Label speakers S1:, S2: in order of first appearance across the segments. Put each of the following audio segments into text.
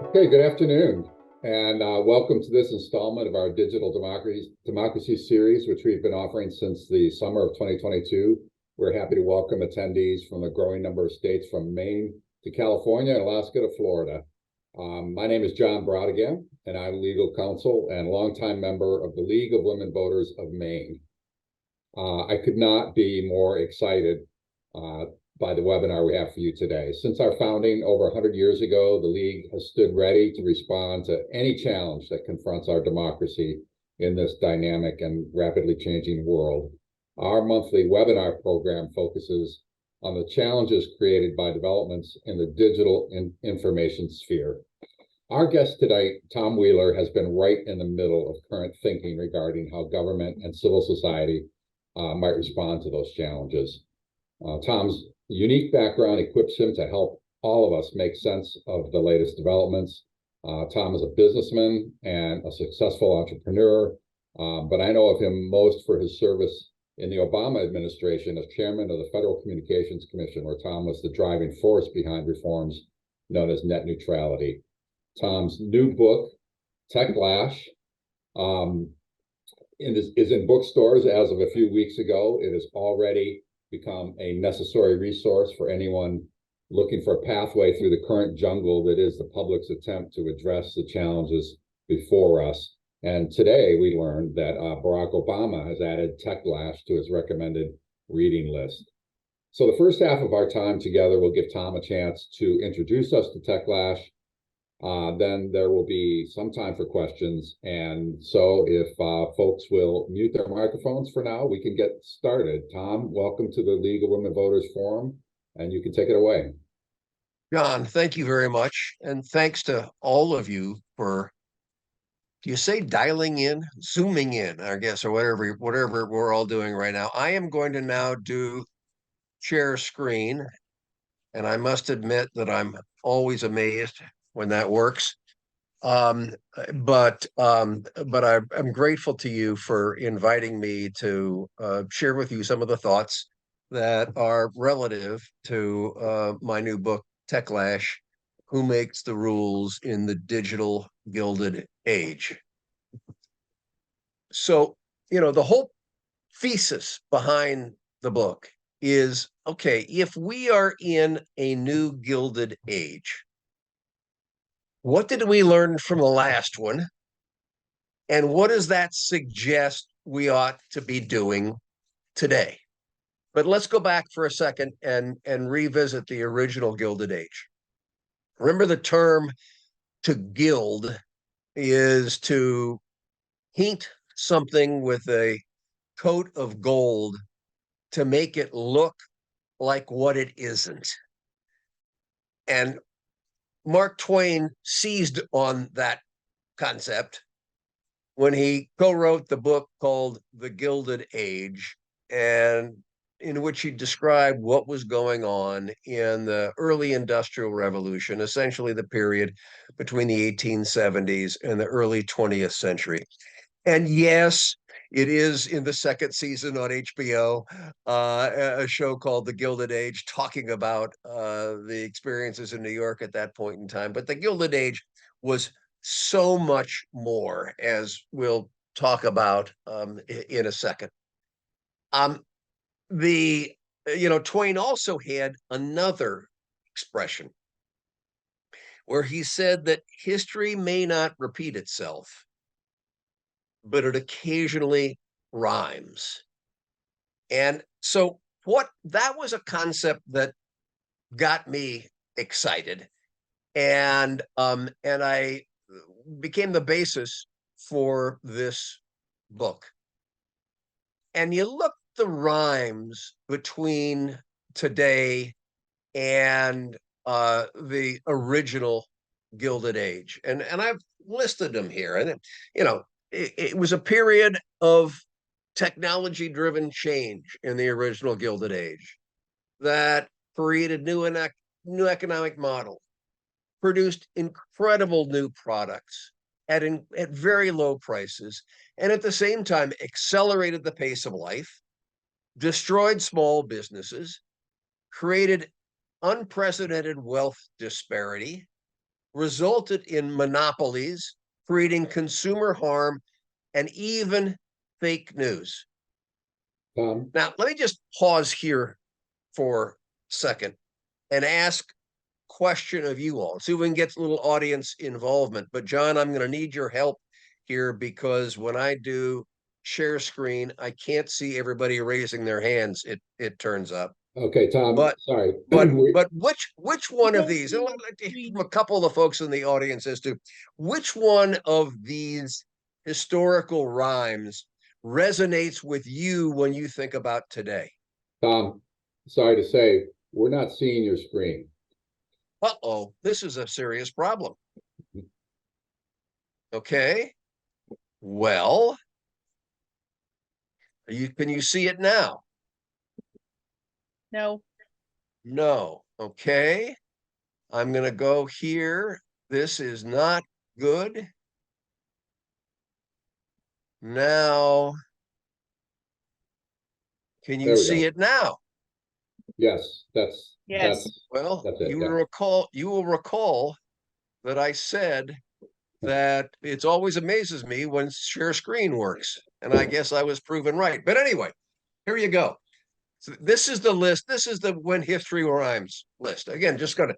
S1: Okay, good afternoon, and welcome to this installment of our Digital Democracy series, which we've been offering since the summer of 2022. We're happy to welcome attendees from a growing number of states from Maine to California and Alaska to Florida. My name is John Brodigan, and I'm legal counsel and longtime member of the League of Women Voters of Maine. I could not be more excited by the webinar we have for you today. Since our founding over 100 years ago, the League has stood ready to respond to any challenge that confronts our democracy in this dynamic and rapidly changing world. Our monthly webinar program focuses on the challenges created by developments in the digital information sphere. Our guest tonight, Tom Wheeler, has been right in the middle of current thinking regarding how government and civil society might respond to those challenges. Tom's unique background equips him to help all of us make sense of the latest developments. Tom is a businessman and a successful entrepreneur, but I know of him most for his service in the Obama administration as chairman of the Federal Communications Commission, where Tom was the driving force behind reforms known as net neutrality. Tom's new book, Techlash, is in bookstores as of a few weeks ago. It has already become a necessary resource for anyone looking for a pathway through the current jungle that is the public's attempt to address the challenges before us. And today we learned that Barack Obama has added Techlash to his recommended reading list. So the first half of our time together will give Tom a chance to introduce us to Techlash. Then there will be some time for questions. And so if folks will mute their microphones for now, we can get started. Tom, welcome to the League of Women Voters Forum, and you can take it away.
S2: John, thank you very much. And thanks to all of you for, do you say dialing in, zooming in, I guess, or whatever we're all doing right now. I am going to now do share screen. And I must admit that I'm always amazed when that works. But I'm grateful to you for inviting me to share with you some of the thoughts that are relative to my new book, Techlash, Who Makes the Rules in the Digital Gilded Age. So, the whole thesis behind the book is, okay, if we are in a new gilded age, what did we learn from the last one? And what does that suggest we ought to be doing today? But let's go back for a second and revisit the original Gilded Age. Remember, the term to gild is to paint something with a coat of gold to make it look like what it isn't. And Mark Twain seized on that concept when he co-wrote the book called The Gilded Age, and in which he described what was going on in the early Industrial Revolution, essentially the period between the 1870s and the early 20th century. And yes, it is in the second season on HBO, a show called The Gilded Age, talking about the experiences in New York at that point in time. But The Gilded Age was so much more, as we'll talk about in a second. Twain also had another expression where he said that history may not repeat itself, but it occasionally rhymes. And so that was a concept that got me excited. And I became the basis for this book. And you look the rhymes between today and the original Gilded Age. And I've listed them here. And, it was a period of technology-driven change in the original Gilded Age that created new economic models, produced incredible new products at very low prices, and at the same time accelerated the pace of life, destroyed small businesses, created unprecedented wealth disparity, resulted in monopolies, creating consumer harm, and even fake news.
S1: Tom?
S2: Now, let me just pause here for a second and ask question of you all. See if we can get a little audience involvement. But John, I'm going to need your help here because when I do share screen, I can't see everybody raising their hands. It turns up.
S1: Okay, Tom,
S2: But
S1: sorry.
S2: but which one of these? And I'd like to hear from a couple of the folks in the audience as to which one of these historical rhymes resonates with you when you think about today.
S1: Tom, sorry to say, we're not seeing your screen.
S2: Uh-oh, this is a serious problem. Okay. Well, can you see it now?
S3: No.
S2: No. Okay. I'm going to go here. This is not good. Now, can you see it now?
S1: Yes,
S3: Yes.
S2: Well,
S1: that's it,
S2: you
S1: yeah.
S2: will recall that I said that it's always amazes me when share screen works. And I guess I was proven right. But anyway, here you go. So this is the list. This is the When History Rhymes list. Again, just go to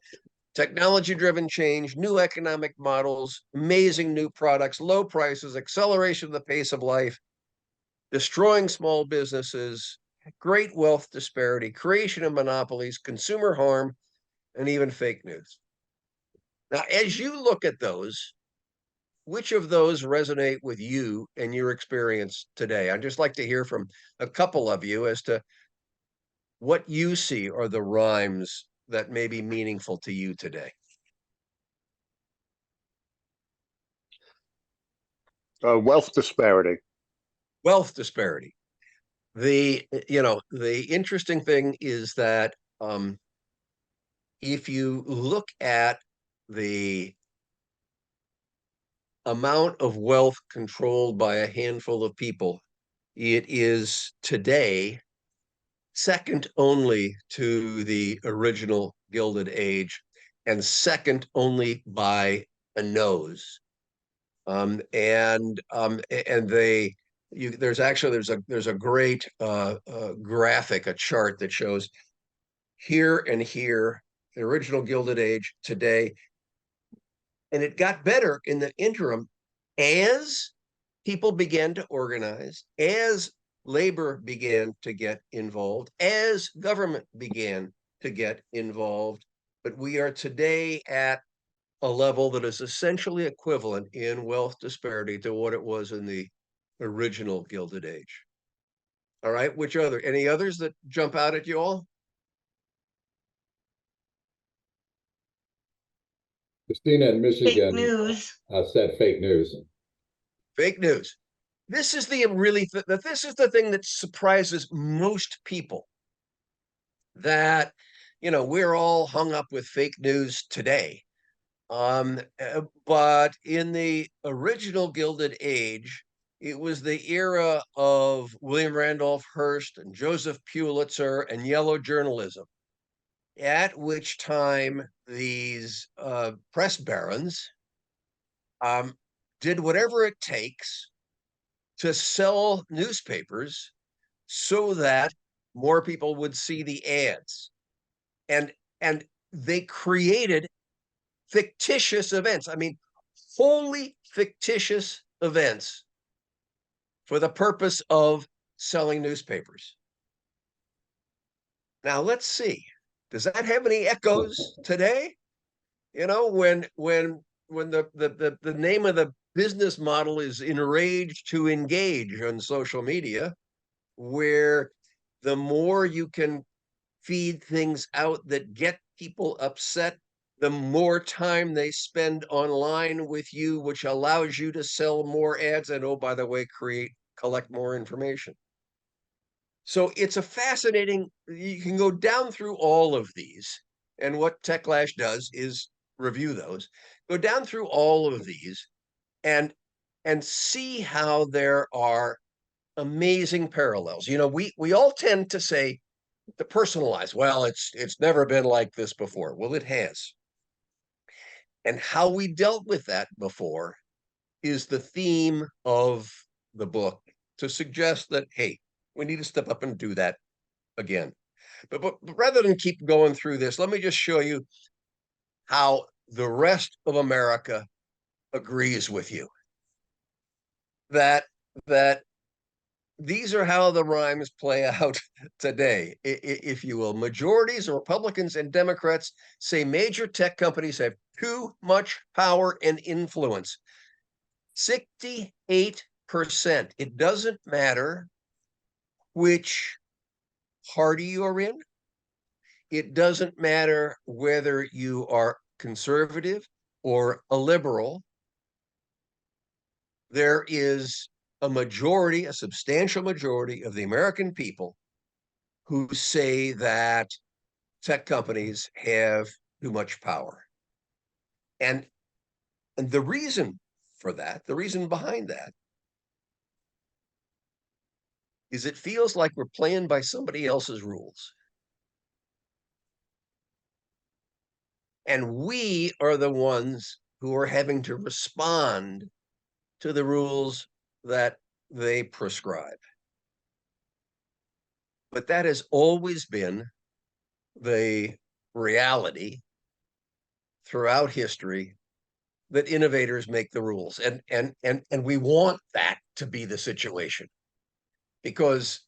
S2: technology-driven change, new economic models, amazing new products, low prices, acceleration of the pace of life, destroying small businesses, great wealth disparity, creation of monopolies, consumer harm, and even fake news. Now, as you look at those, which of those resonate with you and your experience today? I'd just like to hear from a couple of you as to what you see are the rhymes that may be meaningful to you today.
S4: Wealth disparity.
S2: Wealth disparity. The interesting thing is that if you look at the amount of wealth controlled by a handful of people, it is today second only to the original Gilded Age and second only by a nose. And there's a great graphic, a chart that shows here and here, the original Gilded Age today. And it got better in the interim as people began to organize, as labor began to get involved, as government began to get involved. But we are today at a level that is essentially equivalent in wealth disparity to what it was in the original Gilded Age. All right, any others that jump out at you all?
S1: Christina in Michigan
S3: Fake news.
S1: Said fake news.
S2: Fake news. This is this is the thing that surprises most people, that we're all hung up with fake news today. But in the original Gilded Age, it was the era of William Randolph Hearst and Joseph Pulitzer and yellow journalism, at which time these press barons did whatever it takes to sell newspapers so that more people would see the ads. And they created fictitious events. I mean, wholly fictitious events for the purpose of selling newspapers. Now, let's see. Does that have any echoes today? When the name of the business model is enraged to engage on social media, where the more you can feed things out that get people upset, the more time they spend online with you, which allows you to sell more ads and, oh, by the way, collect more information. So it's a fascinating, you can go down through all of these. And what Techlash does is review those, go down through all of these and see how there are amazing parallels. We all tend to say, to personalize, well, it's never been like this before. Well, it has. And how we dealt with that before is the theme of the book, to suggest that, hey, we need to step up and do that again. But rather than keep going through this, let me just show you how the rest of America agrees with you. That these are how the rhymes play out today, if you will. Majorities of Republicans and Democrats say major tech companies have too much power and influence. 68%. It doesn't matter which party you're in. It doesn't matter whether you are conservative or a liberal. There is a majority, a substantial majority of the American people who say that tech companies have too much power. And the reason for that, the reason behind that, is it feels like we're playing by somebody else's rules. And we are the ones who are having to respond to the rules that they prescribe. But that has always been the reality throughout history, that innovators make the rules. And we want that to be the situation, because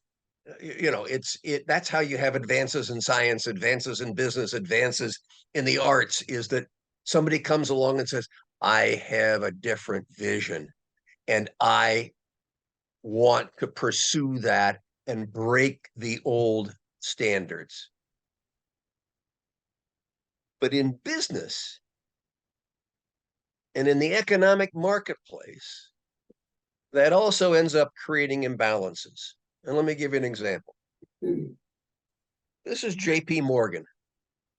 S2: that's how you have advances in science, advances in business, advances in the arts, is that somebody comes along and says, I have a different vision and I want to pursue that and break the old standards. But in business and in the economic marketplace, that also ends up creating imbalances. And let me give you an example. This is J.P. Morgan,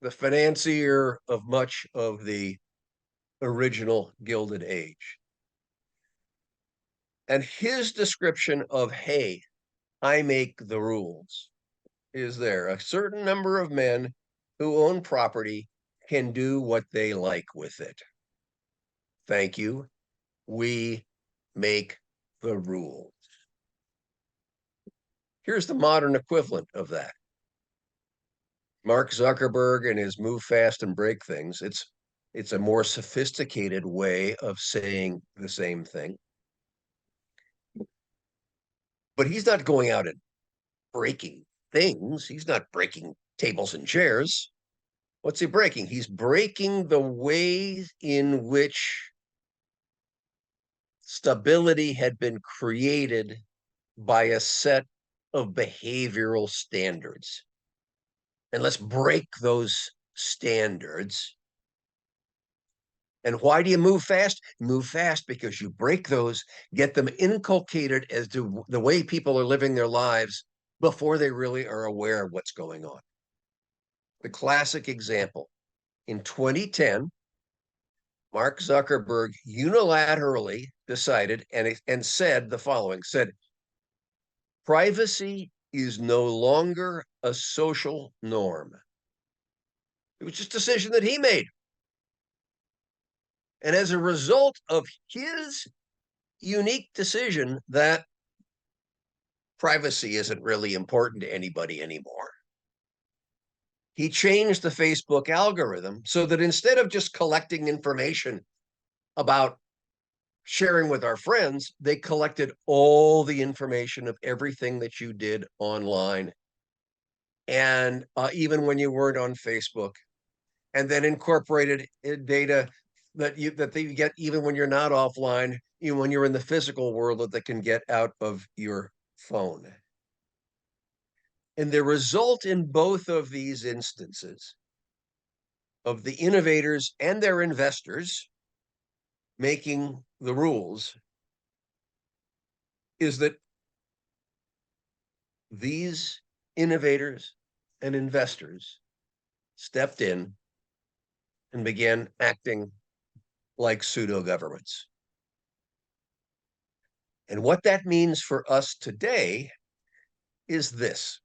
S2: the financier of much of the original Gilded Age. And his description of, hey, I make the rules, is there. A certain number of men who own property can do what they like with it. Thank you. We make the rules. Here's the modern equivalent of that. Mark Zuckerberg and his move fast and break things. It's a more sophisticated way of saying the same thing. But he's not going out and breaking things. He's not breaking tables and chairs. What's he breaking? He's breaking the ways in which stability had been created by a set of behavioral standards. And let's break those standards. And why do you move fast? You move fast because you break those, get them inculcated as to the way people are living their lives before they really are aware of what's going on. The classic example, in 2010, Mark Zuckerberg unilaterally decided and said the following, said, privacy is no longer a social norm. It was just a decision that he made. And as a result of his unique decision that privacy isn't really important to anybody anymore, he changed the Facebook algorithm so that instead of just collecting information about sharing with our friends, they collected all the information of everything that you did online, and even when you weren't on Facebook, and then incorporated data that you get even when you're not offline, even when you're in the physical world, that they can get out of your phone. And the result in both of these instances of the innovators and their investors making the rules is that these innovators and investors stepped in and began acting like pseudo governments. And what that means for us today is this.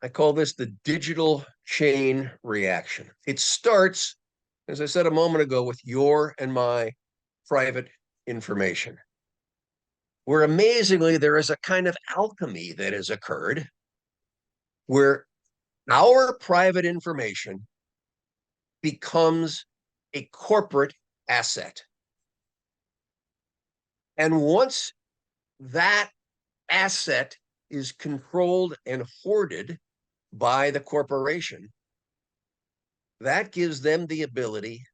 S2: I call this the digital chain reaction. It starts as I said a moment ago, with your and my private information, where amazingly there is a kind of alchemy that has occurred where our private information becomes a corporate asset. And once that asset is controlled and hoarded by the corporation, that gives them the ability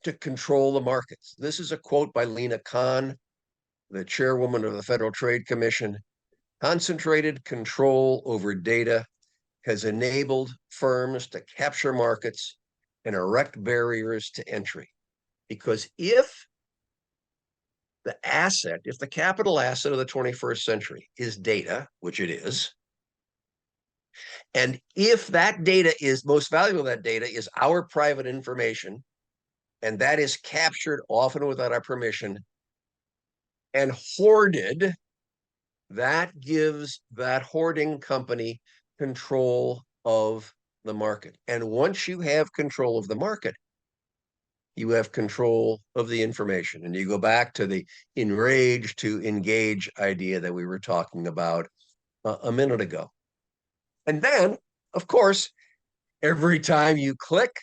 S2: to control the markets. This is a quote by Lena Khan, the chairwoman of the Federal Trade Commission. Concentrated control over data has enabled firms to capture markets and erect barriers to entry. Because if the capital asset of the 21st century is data, which it is, and if that data is most valuable, that data is our private information, and that is captured often without our permission and hoarded, that gives that hoarding company control of the market. And once you have control of the market, you have control of the information. And you go back to the enrage to engage idea that we were talking about a minute ago. And then, of course, every time you click,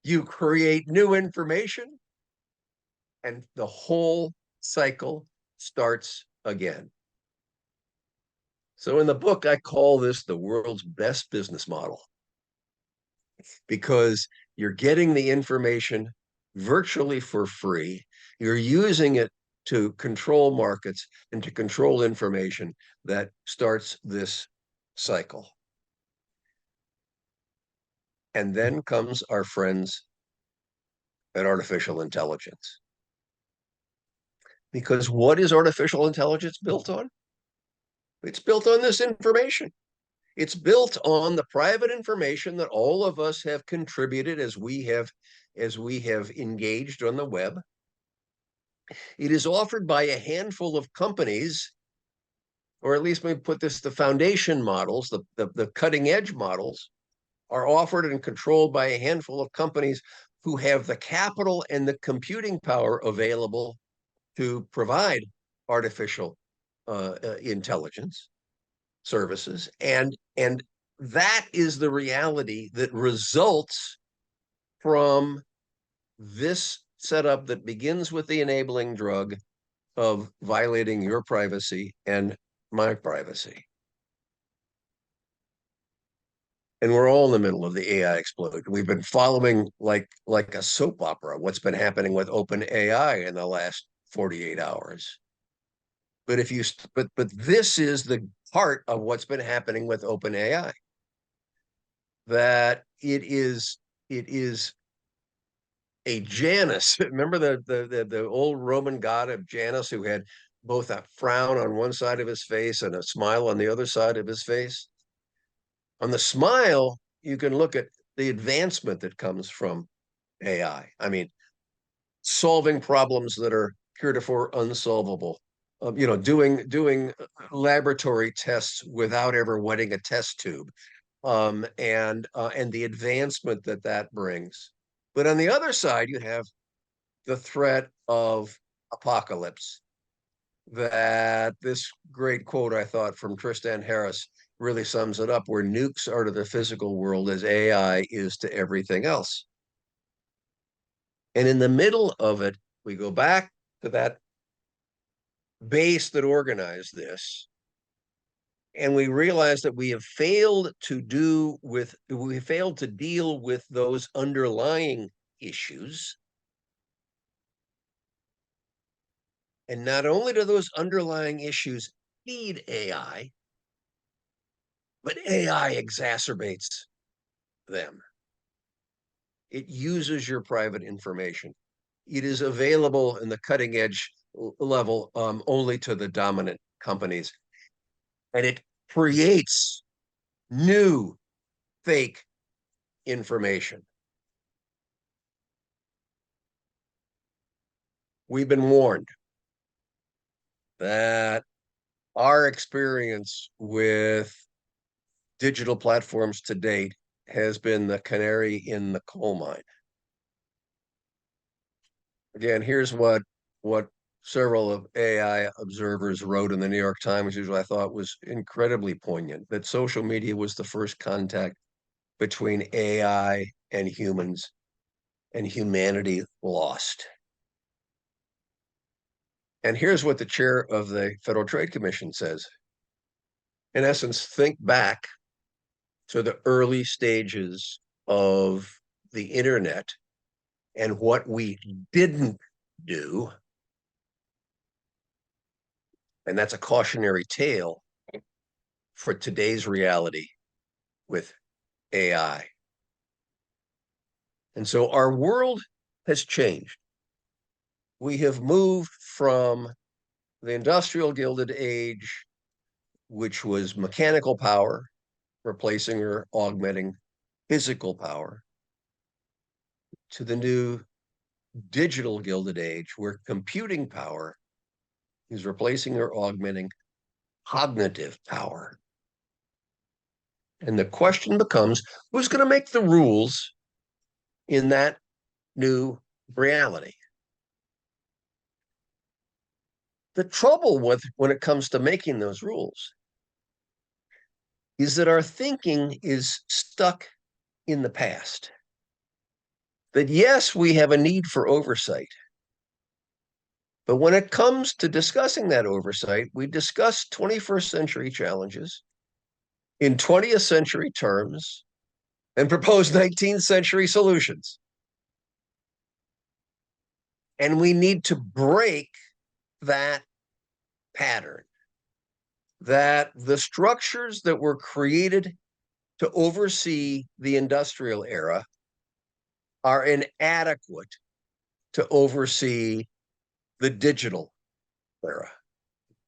S2: you create new information, and the whole cycle starts again. So in the book, I call this the world's best business model, because you're getting the information virtually for free. You're using it to control markets and to control information that starts this cycle. And then comes our friends at artificial intelligence. Because what is artificial intelligence built on? It's built on this information. It's built on the private information that all of us have contributed as we have engaged on the web. It is offered by a handful of companies, or at least let me put this, the foundation models, the cutting edge models are offered and controlled by a handful of companies who have the capital and the computing power available to provide artificial intelligence services. And that is the reality that results from this setup that begins with the enabling drug of violating your privacy and my privacy. And we're all in the middle of the AI explosion. We've been following like a soap opera what's been happening with OpenAI in the last 48 hours. But this is the part of what's been happening with OpenAI, that it is a Janus. Remember the old Roman god of Janus, who had both a frown on one side of his face and a smile on the other side of his face? On the smile, you can look at the advancement that comes from AI. I mean, solving problems that are heretofore unsolvable. Doing laboratory tests without ever wetting a test tube, and the advancement that brings. But on the other side, you have the threat of apocalypse. That this great quote, I thought, from Tristan Harris really sums it up, where nukes are to the physical world as AI is to everything else. And in the middle of it, we go back to that base that organized this, and we realize that we have failed to deal with those underlying issues. And not only do those underlying issues feed AI, but AI exacerbates them. It uses your private information. It is available in the cutting edge level only to the dominant companies. And it creates new fake information. We've been warned that our experience with digital platforms to date has been the canary in the coal mine. Again, here's what several of AI observers wrote in the New York Times, which I thought was incredibly poignant, that social media was the first contact between AI and humans, and humanity lost. And here's what the chair of the Federal Trade Commission says. In essence, think back to the early stages of the internet and what we didn't do. And that's a cautionary tale for today's reality with AI. And so our world has changed. We have moved from the industrial Gilded Age, which was mechanical power, replacing or augmenting physical power, to the new digital Gilded Age, where computing power is replacing or augmenting cognitive power. And the question becomes, who's going to make the rules in that new reality? The trouble with when it comes to making those rules is that our thinking is stuck in the past. That yes, we have a need for oversight. But when it comes to discussing that oversight, we discuss 21st century challenges in 20th century terms and propose 19th century solutions. And we need to break that pattern, that the structures that were created to oversee the industrial era are inadequate to oversee the digital era.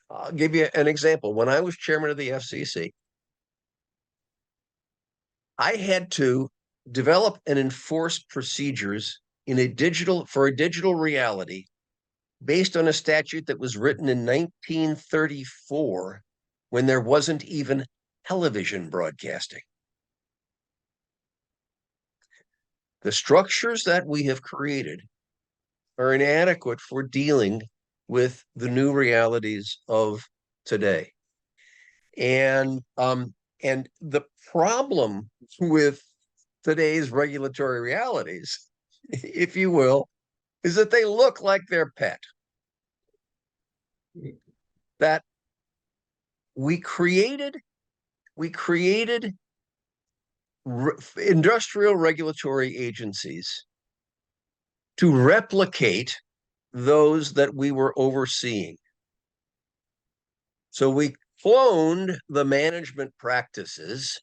S2: I'll give you an example. When I was chairman of the FCC, I had to develop and enforce procedures in a digital reality based on a statute that was written in 1934 when there wasn't even television broadcasting. The structures that we have created are inadequate for dealing with the new realities of today. And the problem with today's regulatory realities, if you will, is that they look like their pet. That we created industrial regulatory agencies to replicate those that we were overseeing. So we cloned the management practices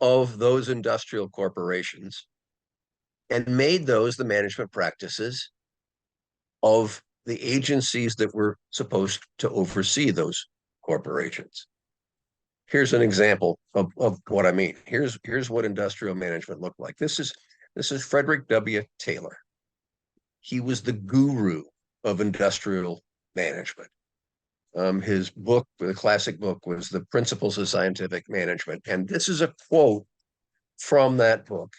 S2: of those industrial corporations and made those the management practices of the agencies that were supposed to oversee those corporations. Here's an example of what I mean. Here's what industrial management looked like. This is Frederick W. Taylor. He was the guru of industrial management. His book, the classic book, was The Principles of Scientific Management. And this is a quote from that book.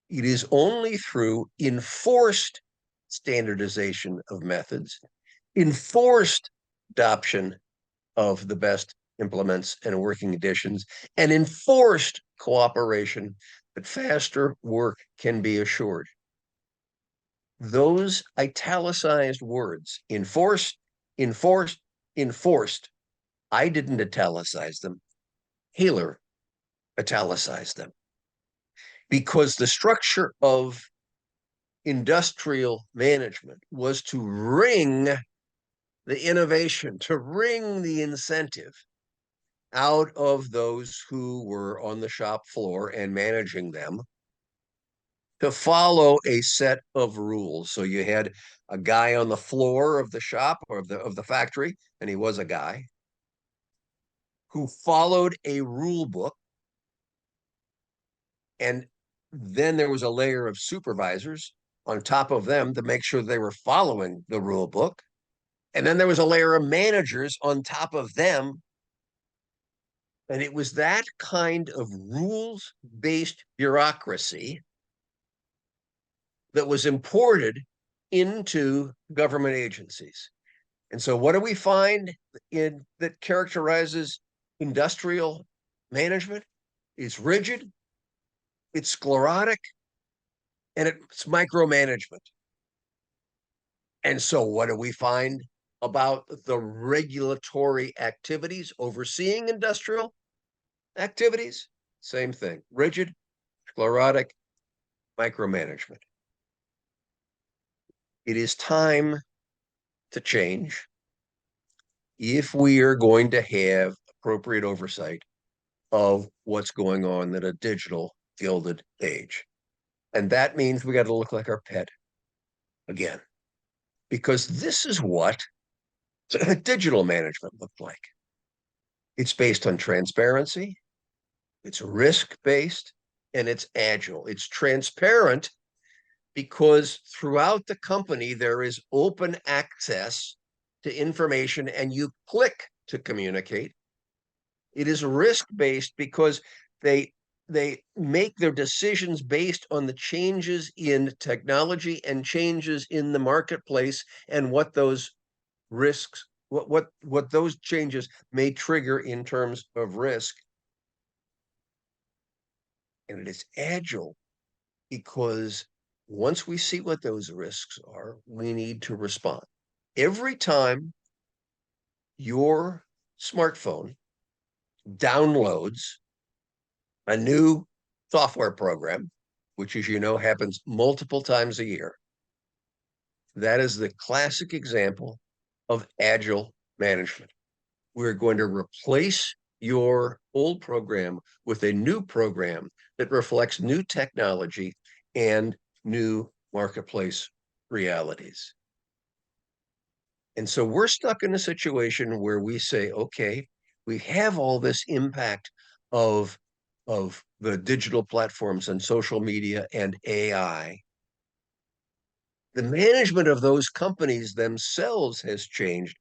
S2: It is only through enforced standardization of methods, enforced adoption of the best implements and working conditions, and enforced cooperation that faster work can be assured. Those italicized words, enforced, enforced, enforced, I didn't italicize them. Taylor italicized them. Because the structure of industrial management was to wring the innovation, to wring the incentive out of those who were on the shop floor and managing them to follow a set of rules. So you had a guy on the floor of the shop or of the factory, and he was a guy who followed a rule book. And then there was a layer of supervisors on top of them to make sure they were following the rule book. And then there was a layer of managers on top of them. And it was that kind of rules-based bureaucracy that was imported into government agencies. And so what do we find in that characterizes industrial management? It's rigid, it's sclerotic, and it's micromanagement. And so what do we find about the regulatory activities overseeing industrial activities? Same thing, rigid, sclerotic, micromanagement. It is time to change if we are going to have appropriate oversight of what's going on in a digital gilded age. And that means we got to look like our pet again, because this is what digital management looked like. It's based on transparency, it's risk-based, and it's agile. It's transparent because throughout the company, there is open access to information and you click to communicate. It is risk-based because they make their decisions based on the changes in technology and changes in the marketplace and what those risks, what those changes may trigger in terms of risk. And it is agile because once we see what those risks are, we need to respond. Every time your smartphone downloads a new software program, which, as you know, happens multiple times a year, that is the classic example of agile management. We're going to replace your old program with a new program that reflects new technology and new marketplace realities. And so we're stuck in a situation where we say, okay, we have all this impact of the digital platforms and social media and AI. The management of those companies themselves has changed,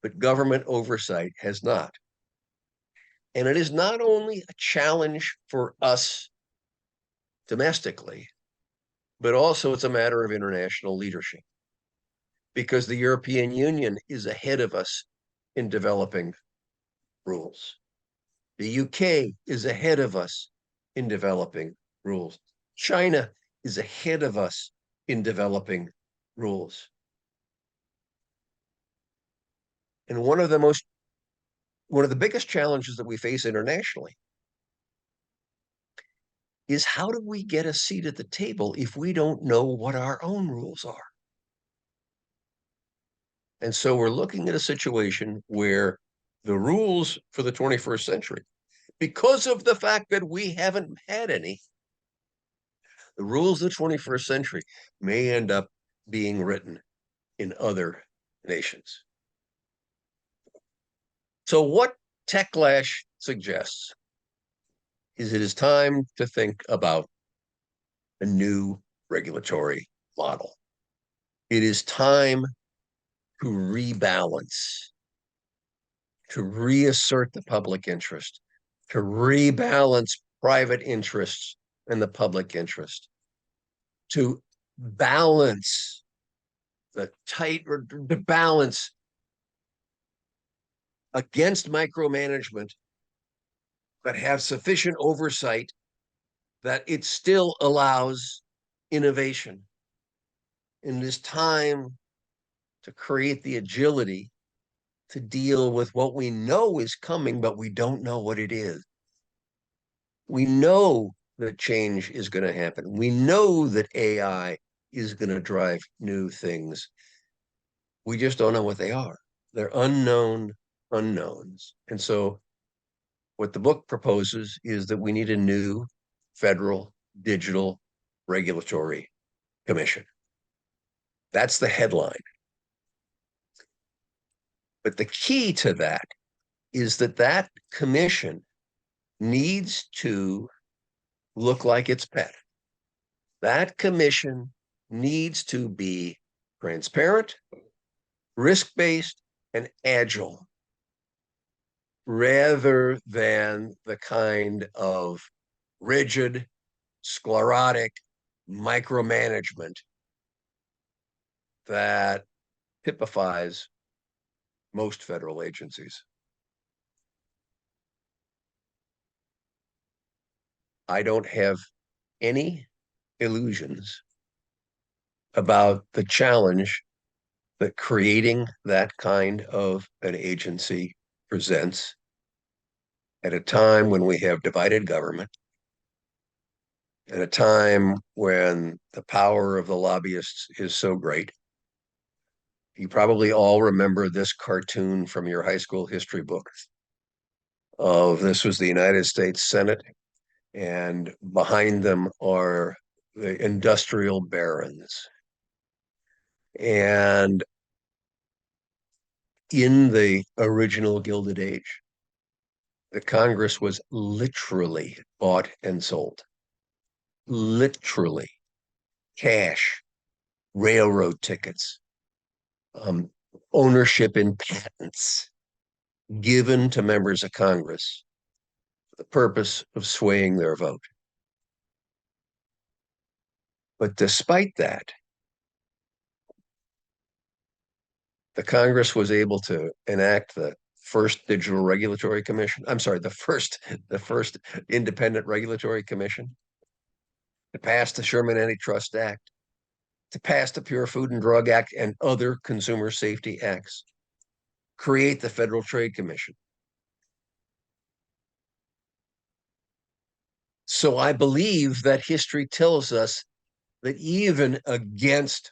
S2: but government oversight has not. And it is not only a challenge for us domestically, but also it's a matter of international leadership, because the European Union is ahead of us in developing rules. The UK is ahead of us in developing rules. China is ahead of us in developing rules. And one of the biggest challenges that we face internationally is, how do we get a seat at the table if we don't know what our own rules are? And so we're looking at a situation where the rules for the 21st century, because of the fact that we haven't had any, the rules of the 21st century may end up being written in other nations. So what Techlash suggests is it is time to think about a new regulatory model. It is time to rebalance, to reassert the public interest, to rebalance private interests and the public interest, to balance the balance against micromanagement, but have sufficient oversight that it still allows innovation. And it is time to create the agility to deal with what we know is coming, but we don't know what it is. We know that change is going to happen. We know that AI is going to drive new things. We just don't know what they are. They're unknown unknowns. And so what the book proposes is that we need a new federal digital regulatory commission. That's the headline. But the key to that is that commission needs to look like its pet. That commission needs to be transparent, risk-based, and agile, rather than the kind of rigid, sclerotic micromanagement that typifies most federal agencies. I don't have any illusions about the challenge that creating that kind of an agency presents at a time when we have divided government, at a time when the power of the lobbyists is so great. You probably all remember this cartoon from your high school history book of this was the United States Senate, and behind them are the industrial barons. And in the original Gilded Age, the Congress was literally bought and sold. Literally. Cash, railroad tickets, ownership in patents given to members of Congress for the purpose of swaying their vote. But despite that, the Congress was able to enact the first Digital Regulatory Commission. I'm sorry, the first Independent Regulatory Commission, to pass the Sherman Antitrust Act, to pass the Pure Food and Drug Act and other consumer safety acts, create the Federal Trade Commission. So I believe that history tells us that even against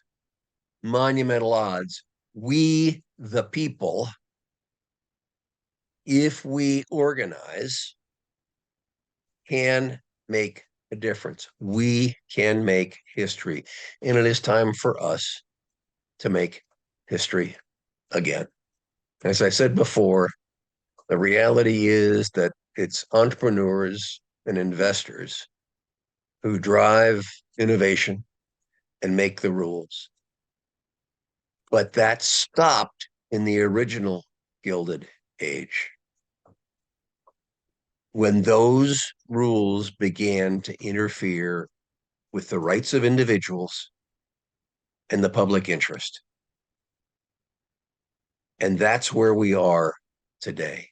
S2: monumental odds, we, the people, if we organize, can make a difference. We can make history. And it is time for us to make history again. As I said before, the reality is that it's entrepreneurs and investors who drive innovation and make the rules. But that stopped in the original Gilded Age, when those rules began to interfere with the rights of individuals and the public interest. And that's where we are today.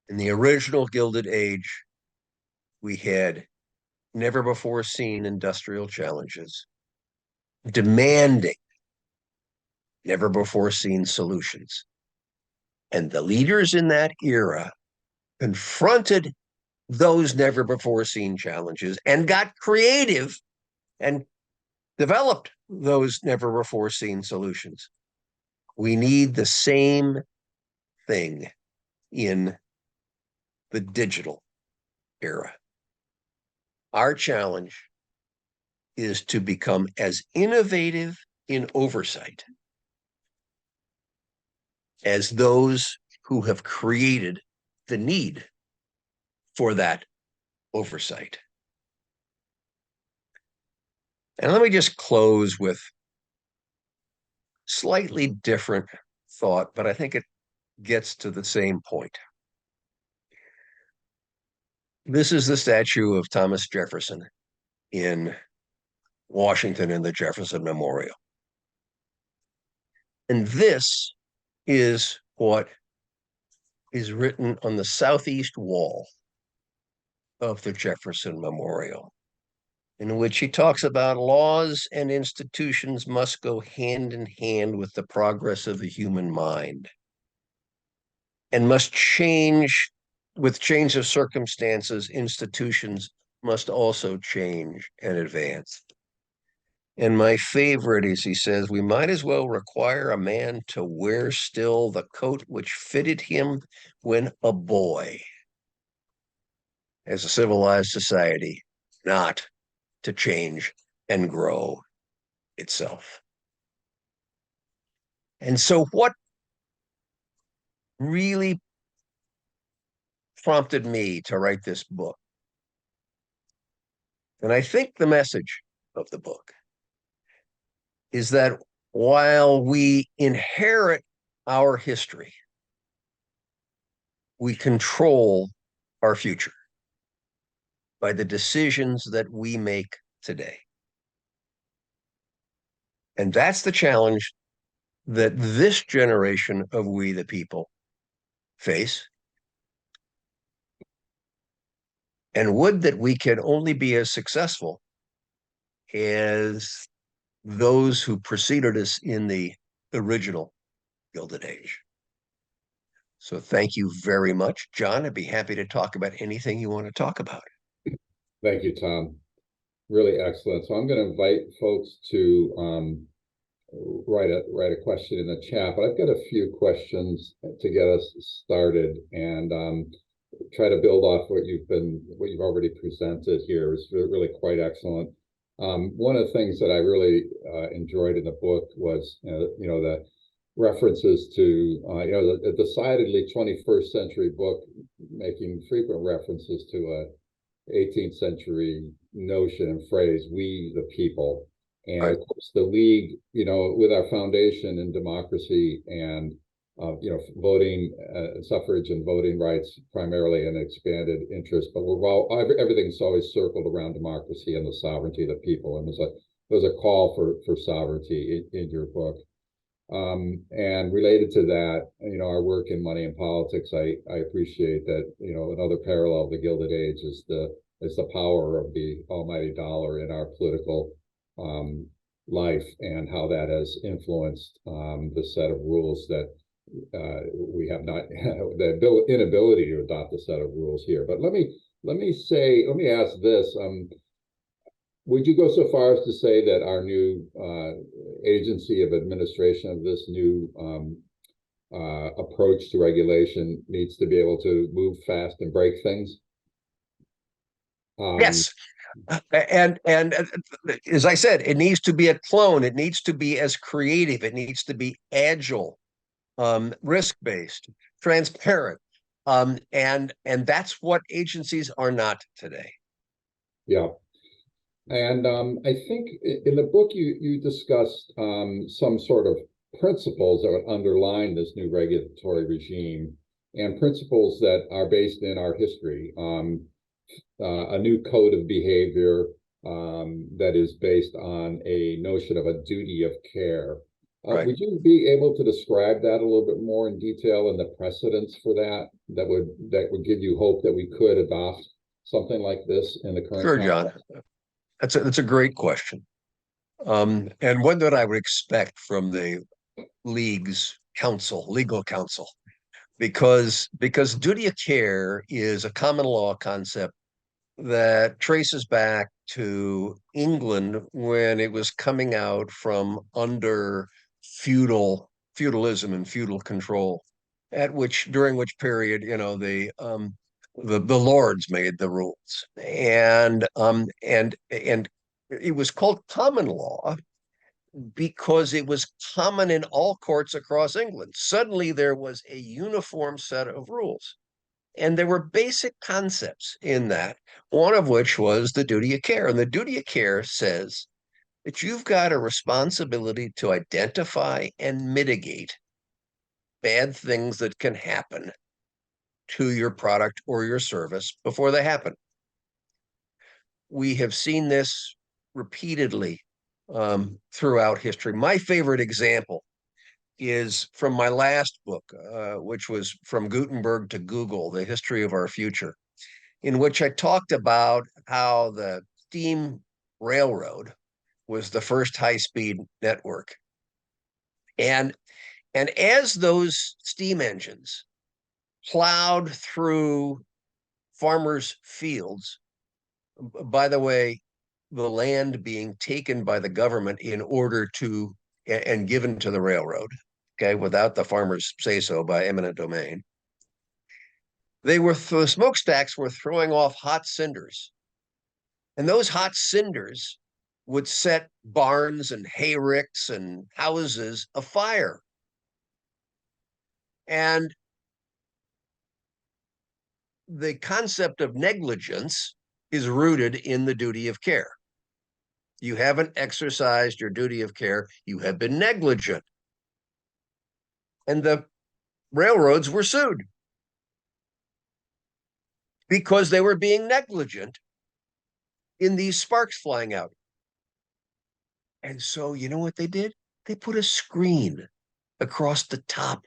S2: In the original Gilded Age, we had never before seen industrial challenges, demanding never before seen solutions. And the leaders in that era confronted those never before seen challenges and got creative and developed those never before seen solutions. We need the same thing in the digital era. Our challenge is to become as innovative in oversight as those who have created the need for that oversight. And let me just close with slightly different thought, but I think it gets to the same point. This is the statue of Thomas Jefferson in Washington in the Jefferson Memorial. And this is what is written on the southeast wall of the Jefferson Memorial, in which he talks about laws and institutions must go hand in hand with the progress of the human mind and must change with change of circumstances. Institutions must also change and advance. And my favorite is, he says, we might as well require a man to wear still the coat which fitted him when a boy, as a civilized society, not to change and grow itself. And so what really prompted me to write this book, and I think the message of the book, is that while we inherit our history, we control our future by the decisions that we make today. And that's the challenge that this generation of we the people face. And would that we can only be as successful as those who preceded us in the original Gilded Age. So thank you very much, John. I'd be happy to talk about anything you want to talk about.
S1: Thank you, Tom. Really excellent. So I'm going to invite folks to write a question in the chat, but I've got a few questions to get us started and try to build off what you've already presented here is really quite excellent. One of the things that I really enjoyed in the book was the references to a decidedly 21st century book making frequent references to a 18th century notion and phrase, we the people. And
S2: Right.
S1: of course, the League, with our foundation in democracy and voting, suffrage and voting rights primarily an expanded interest, but everything's always circled around democracy and the sovereignty of the people. And there's a call for sovereignty in your book. And related to that, our work in money and politics, I appreciate that, another parallel of the Gilded Age is the power of the almighty dollar in our political life and how that has influenced the set of rules that we have not the inability to adopt a set of rules here. But let me ask this. Would you go so far as to say that our new agency of administration of this new approach to regulation needs to be able to move fast and break things?
S2: Yes. And as I said, it needs to be a clone. It needs to be as creative. It needs to be agile, risk-based, transparent. And that's what agencies are not today.
S1: Yeah. And I think in the book you discussed some sort of principles that would underline this new regulatory regime and principles that are based in our history. A new code of behavior that is based on a notion of a duty of care.
S2: Right.
S1: Would you be able to describe that a little bit more in detail and the precedents for that would give you hope that we could adopt something like this in the current
S2: Sure,
S1: context?
S2: John. That's a great question. And one that I would expect from the League's legal counsel, because duty of care is a common law concept that traces back to England when it was coming out from under feudalism and feudal control, during which period, the lords made the rules. And it was called common law because it was common in all courts across England. Suddenly there was a uniform set of rules. And there were basic concepts in that, one of which was the duty of care. And the duty of care says that you've got a responsibility to identify and mitigate bad things that can happen to your product or your service before they happen. We have seen this repeatedly throughout history. My favorite example is from my last book, which was From Gutenberg to Google, The History of Our Future, in which I talked about how the steam railroad was the first high-speed network. And as those steam engines plowed through farmers' fields, by the way, the land being taken by the government in order to and given to the railroad, okay, without the farmers say so by eminent domain. The smokestacks were throwing off hot cinders. And those hot cinders would set barns and hayricks and houses afire. And the concept of negligence is rooted in the duty of care. You haven't exercised your duty of care. You have been negligent. And the railroads were sued because they were being negligent in these sparks flying out. And so, you know what they did? They put a screen across the top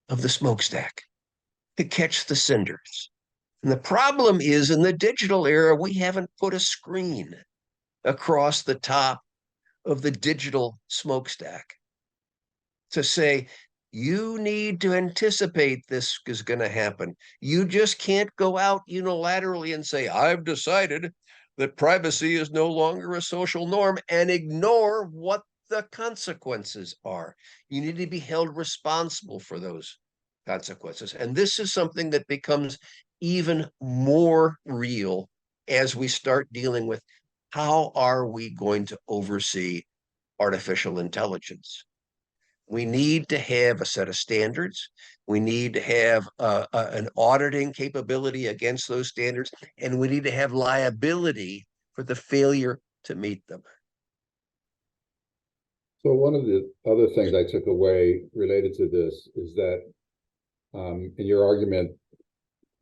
S2: of the smokestack to catch the cinders. And the problem is, in the digital era, we haven't put a screen across the top of the digital smokestack to say, you need to anticipate this is going to happen. You just can't go out unilaterally and say, I've decided that privacy is no longer a social norm, and ignore what the consequences are. You need to be held responsible for those consequences. And this is something that becomes even more real as we start dealing with how are we going to oversee artificial intelligence. We need to have a set of standards. We need to have an auditing capability against those standards, and we need to have liability for the failure to meet them.
S1: So one of the other things I took away related to this is that in your argument,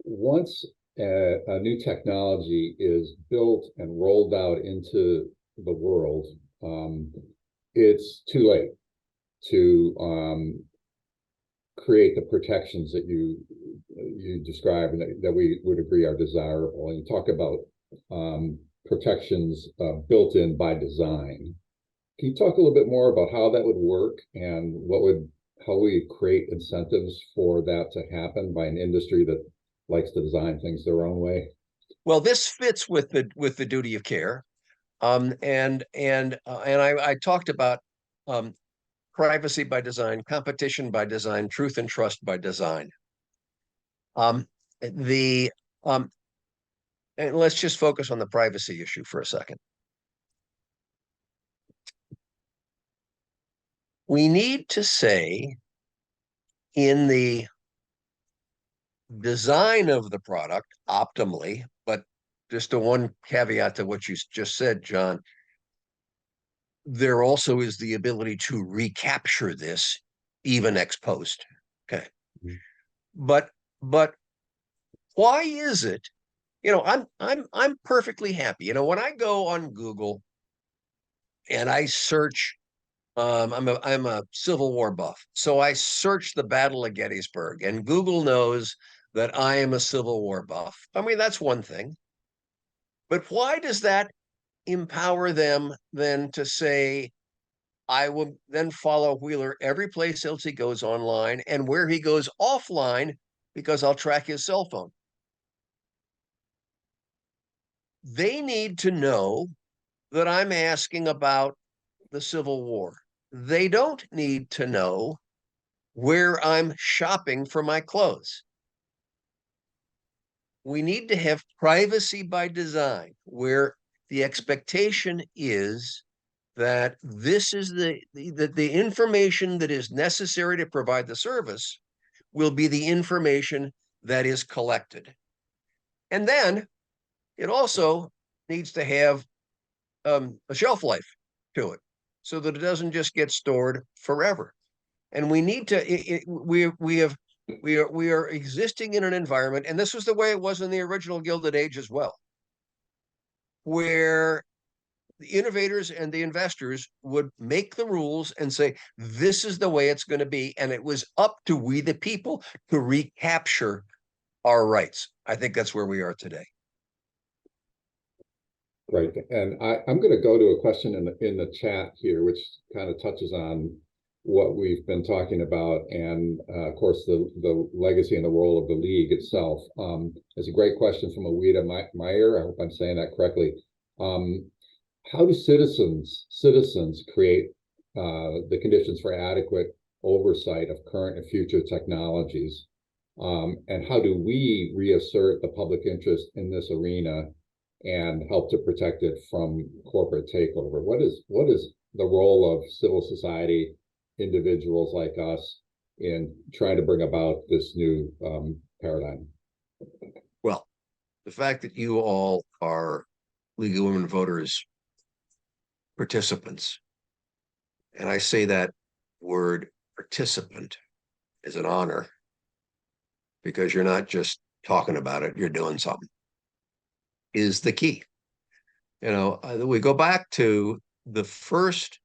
S1: once a new technology is built and rolled out into the world, it's too late to create the protections that you describe and that we would agree are desirable. And you talk about protections built in by design. Can you talk a little bit more about how that would work and how we create incentives for that to happen by an industry that likes to design things their own way?
S2: Well, this fits with the duty of care, and I talked about privacy by design, competition by design, truth and trust by design. And let's just focus on the privacy issue for a second. We need to say in the design of the product optimally, but just the one caveat to what you just said, John, there also is the ability to recapture this even ex post. Okay. But why is it, I'm perfectly happy. When I go on Google and I search, I'm a Civil War buff. So I search the Battle of Gettysburg, and Google knows that I am a Civil War buff. I mean, that's one thing. But why does that empower them then to say, I will then follow Wheeler every place else he goes online, and where he goes offline, because I'll track his cell phone? They need to know that I'm asking about the Civil War. They don't need to know where I'm shopping for my clothes. We need to have privacy by design, where the expectation is that this is the information that is necessary to provide the service will be the information that is collected. And then it also needs to have a shelf life to it, so that it doesn't just get stored forever. And we need to, we are existing in an environment, and this was the way it was in the original Gilded Age as well, where the innovators and the investors would make the rules and say, this is the way it's going to be. And it was up to we, the people, to recapture our rights. I think that's where we are today.
S1: Right. And I'm going to go to a question in the chat here, which kind of touches on what we've been talking about, and of course the legacy and the role of the league itself. It's a great question from Awida Meyer. I hope I'm saying that correctly. How do citizens create the conditions for adequate oversight of current and future technologies? And how do we reassert the public interest in this arena and help to protect it from corporate takeover? What is the role of civil society, individuals like us, in trying to bring about this new paradigm?
S2: Well, the fact that you all are League of Women Voters participants, and I say that word participant is an honor, because you're not just talking about it, you're doing something, is the key. We go back to the first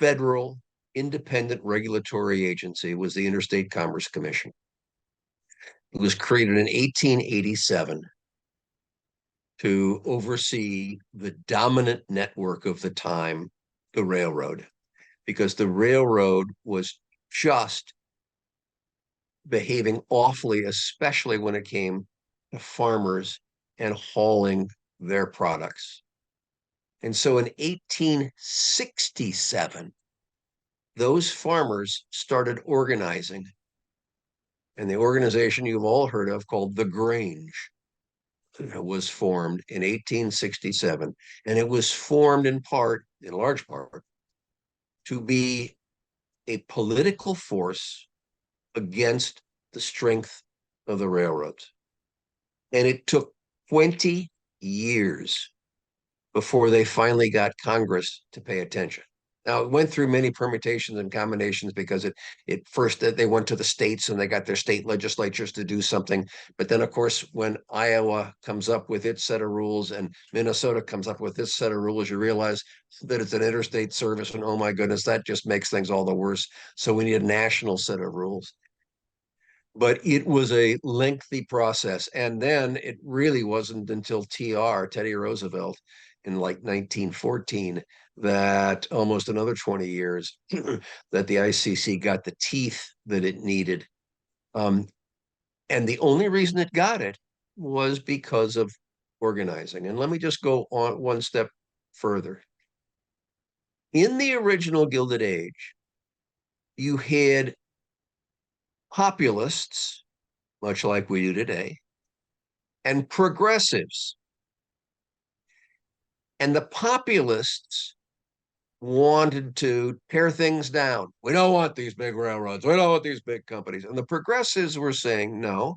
S2: federal independent regulatory agency was the Interstate Commerce Commission. It was created in 1887 to oversee the dominant network of the time, the railroad, because the railroad was just behaving awfully, especially when it came to farmers and hauling their products. And so in 1867, those farmers started organizing. And the organization you've all heard of called the Grange was formed in 1867. And it was formed in large part, to be a political force against the strength of the railroads. And it took 20 years before they finally got Congress to pay attention. Now, it went through many permutations and combinations because it first they went to the states and they got their state legislatures to do something. But then, of course, when Iowa comes up with its set of rules and Minnesota comes up with its set of rules, you realize that it's an interstate service. And oh my goodness, that just makes things all the worse. So we need a national set of rules. But it was a lengthy process. And then it really wasn't until Teddy Roosevelt, in like 1914, that almost another 20 years, that the ICC got the teeth that it needed. And the only reason it got it was because of organizing. And let me just go on one step further. In the original Gilded Age, you had populists, much like we do today, and progressives. And the populists wanted to tear things down. We don't want these big railroads. We don't want these big companies. And the progressives were saying, no,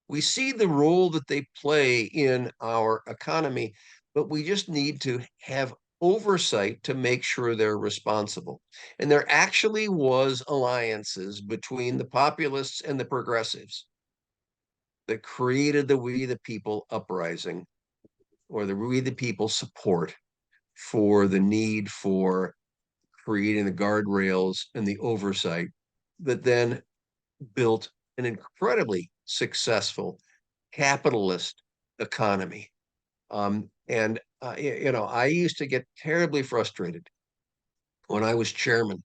S2: we see the role that they play in our economy, but we just need to have oversight to make sure they're responsible. And there actually was alliances between the populists and the progressives that created the We the People uprising, or the We the People support for the need for creating the guardrails and the oversight that then built an incredibly successful capitalist economy. I used to get terribly frustrated when I was chairman,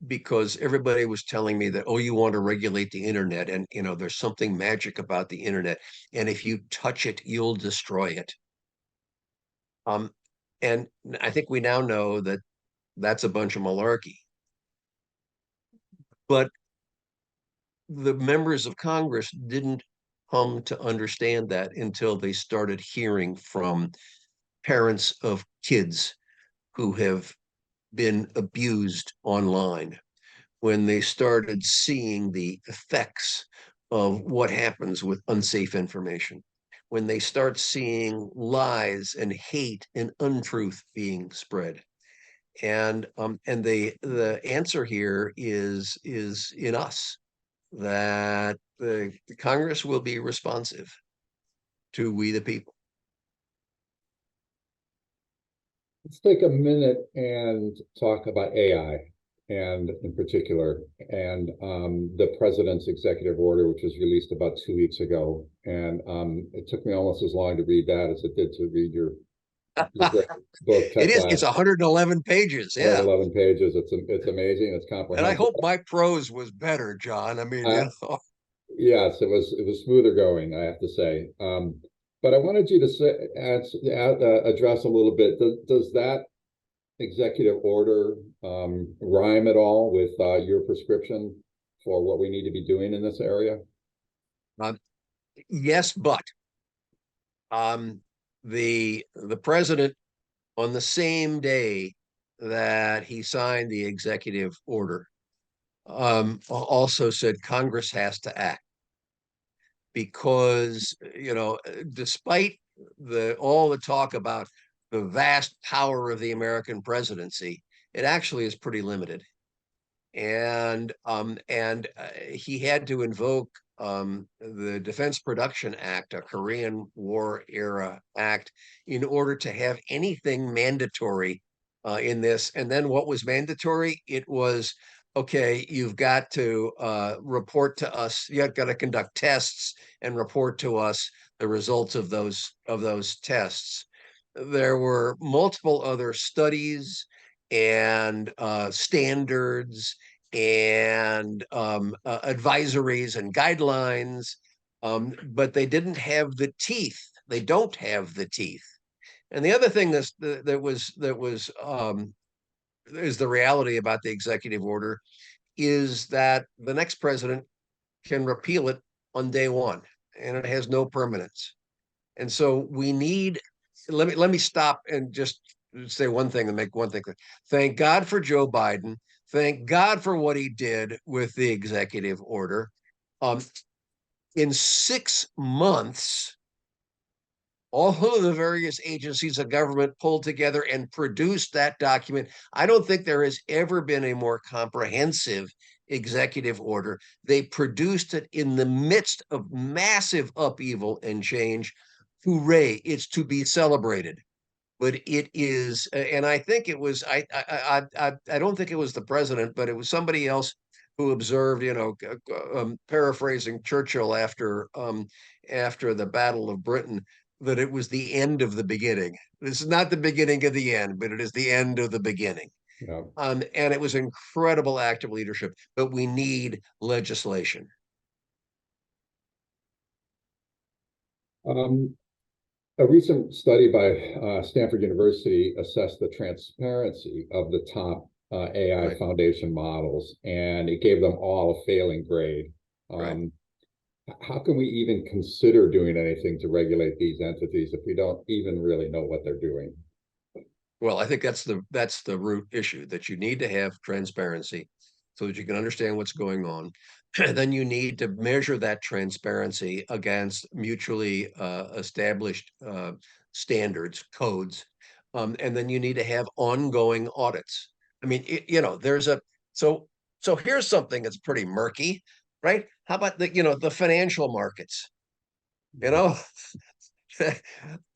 S2: because everybody was telling me that, oh, you want to regulate the internet, and there's something magic about the internet, and if you touch it, you'll destroy it. And I think we now know that that's a bunch of malarkey. But the members of Congress didn't come to understand that until they started hearing from parents of kids who have been abused online, when they started seeing the effects of what happens with unsafe information, when they start seeing lies and hate and untruth being spread. And the answer here is in us, that the Congress will be responsive to We the People.
S1: Let's take a minute and talk about AI, and in particular, and the president's executive order, which was released about 2 weeks ago. And it took me almost as long to read that as it did to read your book, Techlash.
S2: It's 111 pages. Yeah.
S1: 111 pages. It's amazing. It's comprehensive.
S2: And I hope my prose was better, John. I mean,
S1: yes, it was smoother going, I have to say. But I wanted you to address a little bit. Does that executive order rhyme at all with your prescription for what we need to be doing in this area?
S2: Yes, but the president, on the same day that he signed the executive order, also said Congress has to act, because despite all the talk about the vast power of the American presidency, it actually is pretty limited. And he had to invoke the Defense Production Act, a Korean War era act, in order to have anything mandatory in this. And then what was mandatory? It was, okay, you've got to report to us. You've got to conduct tests and report to us the results of those tests. There were multiple other studies and standards and advisories and guidelines, but they didn't have the teeth. They don't have the teeth. And the other thing is the reality about the executive order is that the next president can repeal it on day one, and it has no permanence. And so we need. Let me stop and just say one thing and make one thing clear. Thank God for Joe Biden. Thank God for what he did with the executive order. In 6 months, all of the various agencies of government pulled together and produced that document. I don't think there has ever been a more comprehensive executive order. They produced it in the midst of massive upheaval and change. Hooray, it's to be celebrated. But it is, and I think it was, I don't think it was the president, but it was somebody else who observed, paraphrasing Churchill after the Battle of Britain, that it was the end of the beginning. This is not the beginning of the end, but it is the end of the beginning.
S1: Yeah.
S2: And it was an incredible act of leadership, but we need legislation.
S1: A recent study by Stanford University assessed the transparency of the top AI
S2: Right.
S1: foundation models, and it gave them all a failing grade.
S2: Right.
S1: How can we even consider doing anything to regulate these entities if we don't even really know what they're doing?
S2: Well, I think that's the root issue, that you need to have transparency so that you can understand what's going on. And then you need to measure that transparency against mutually established standards, codes. And then you need to have ongoing audits. I mean, so here's something that's pretty murky, right? How about the financial markets? You know,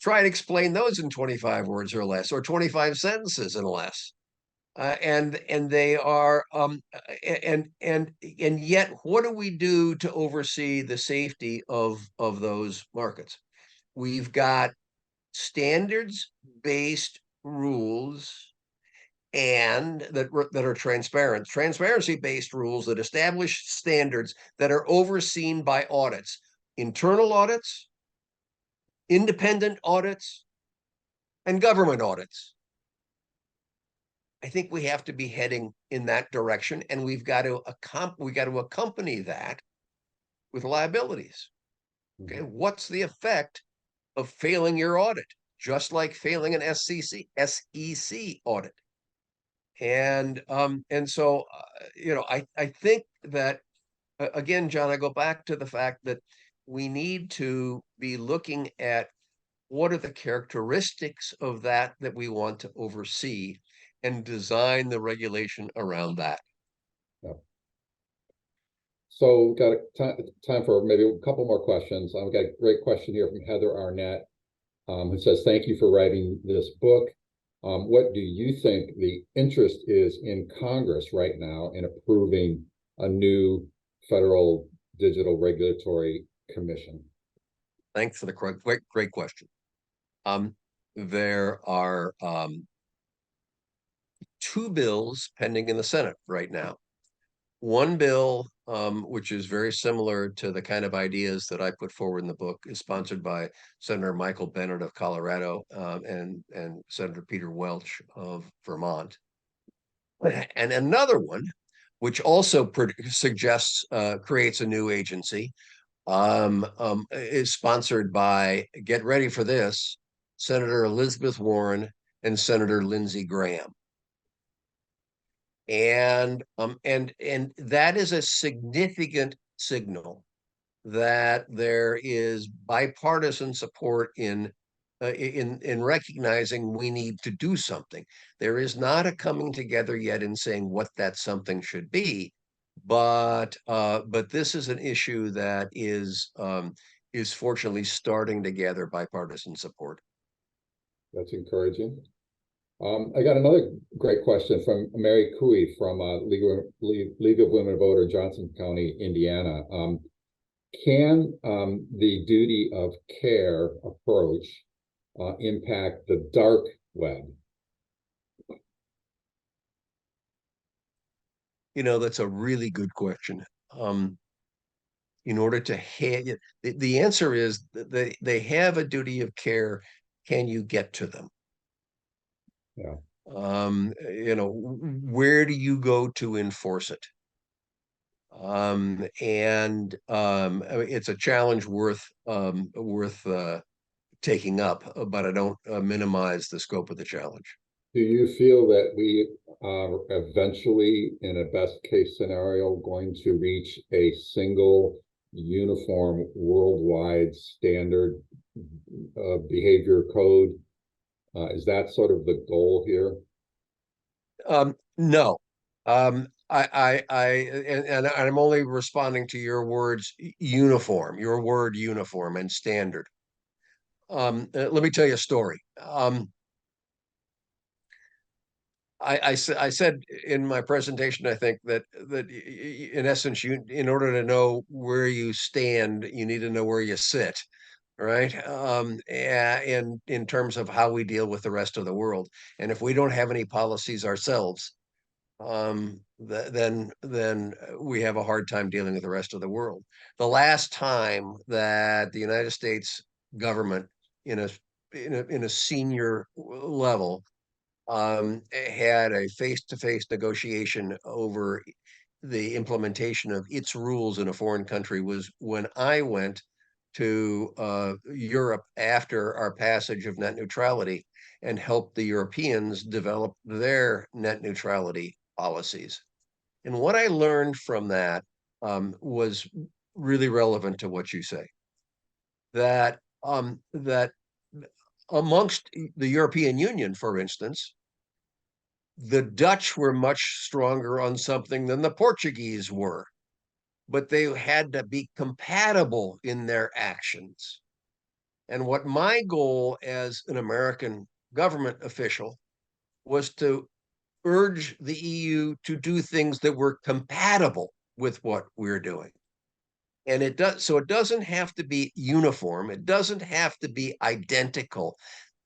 S2: try and explain those in 25 words or less, or 25 sentences and less. And they are and yet, what do we do to oversee the safety of those markets? We've got standards based rules, and that are transparency based rules that establish standards that are overseen by audits, internal audits, independent audits, and government audits. I think we have to be heading in that direction, and we've got to accompany that with liabilities. Okay, what's the effect of failing your audit? Just like failing an SEC audit. And so I think that again, John, I go back to the fact that we need to be looking at what are the characteristics of that we want to oversee, and design the regulation around that.
S1: Yeah. So got time for maybe a couple more questions. I've got a great question here from Heather Arnett, who says, thank you for writing this book. What do you think the interest is in Congress right now in approving a new federal digital regulatory commission?
S2: Thanks for the great question. There are 2 bills pending in the Senate right now. One bill, which is very similar to the kind of ideas that I put forward in the book, is sponsored by Senator Michael Bennet of Colorado and Senator Peter Welch of Vermont. And another one, which also suggests creates a new agency, is sponsored by, get ready for this, Senator Elizabeth Warren and Senator Lindsey Graham. And that is a significant signal that there is bipartisan support in recognizing we need to do something. There is not a coming together yet in saying what that something should be, but this is an issue that is fortunately starting to gather bipartisan support.
S1: That's encouraging. I got another great question from Mary Cooey from League of Women Voter, Johnson County, Indiana. Can the duty of care approach impact the dark web?
S2: That's a really good question. In order to have the answer is that they have a duty of care. Can you get to them?
S1: Yeah.
S2: Where do you go to enforce it? It's a challenge worth taking up, but I don't minimize the scope of the challenge.
S1: Do you feel that we are eventually, in a best case scenario, going to reach a single uniform worldwide standard behavior code? Is that sort of the goal here?
S2: No. And I'm only responding to your words uniform, your word uniform and standard. Let me tell you a story. I said in my presentation, I think that in essence, in order to know where you stand, you need to know where you sit, right? And in terms of how we deal with the rest of the world, and if we don't have any policies ourselves, then we have a hard time dealing with the rest of the world. The last time that the United States government, in a senior level, had a face-to-face negotiation over the implementation of its rules in a foreign country was when I went to Europe after our passage of net neutrality and helped the Europeans develop their net neutrality policies. And what I learned from that was really relevant to what you say. That amongst the European Union, for instance, the Dutch were much stronger on something than the Portuguese were, but they had to be compatible in their actions. And what my goal as an American government official was to urge the EU to do things that were compatible with what we're doing. And it doesn't have to be uniform. It doesn't have to be identical,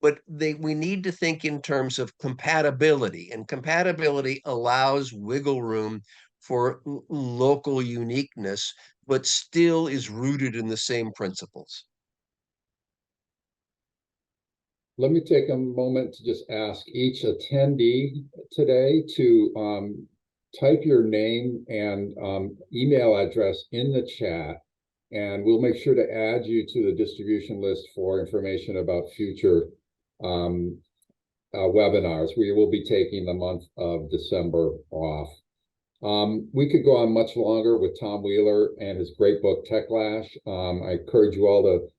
S2: but we need to think in terms of compatibility, and compatibility allows wiggle room for local uniqueness, but still is rooted in the same principles.
S1: Let me take a moment to just ask each attendee today to type your name and email address in the chat, and we'll make sure to add you to the distribution list for information about future webinars. We will be taking the month of December off. We could go on much longer with Tom Wheeler and his great book, Techlash. I encourage you all to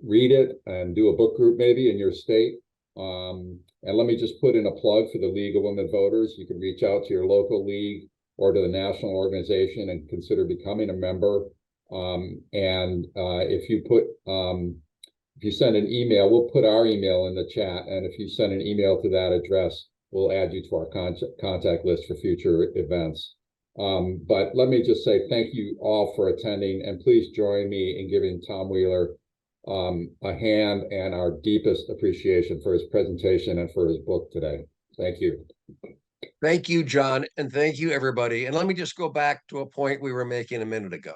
S1: read it and do a book group maybe in your state. And let me just put in a plug for the League of Women Voters. You can reach out to your local league or to the national organization and consider becoming a member. If you send an email, we'll put our email in the chat. And if you send an email to that address, we'll add you to our contact list for future events. But let me just say thank you all for attending, and please join me in giving Tom Wheeler a hand and our deepest appreciation for his presentation and for his book today. Thank you.
S2: Thank you, John, and thank you, everybody. And let me just go back to a point we were making a minute ago.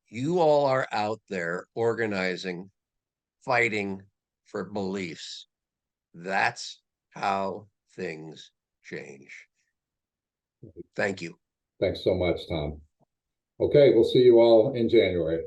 S2: You all are out there organizing, fighting for beliefs. That's how things change. Thank you.
S1: Thanks so much, Tom. Okay, we'll see you all in January.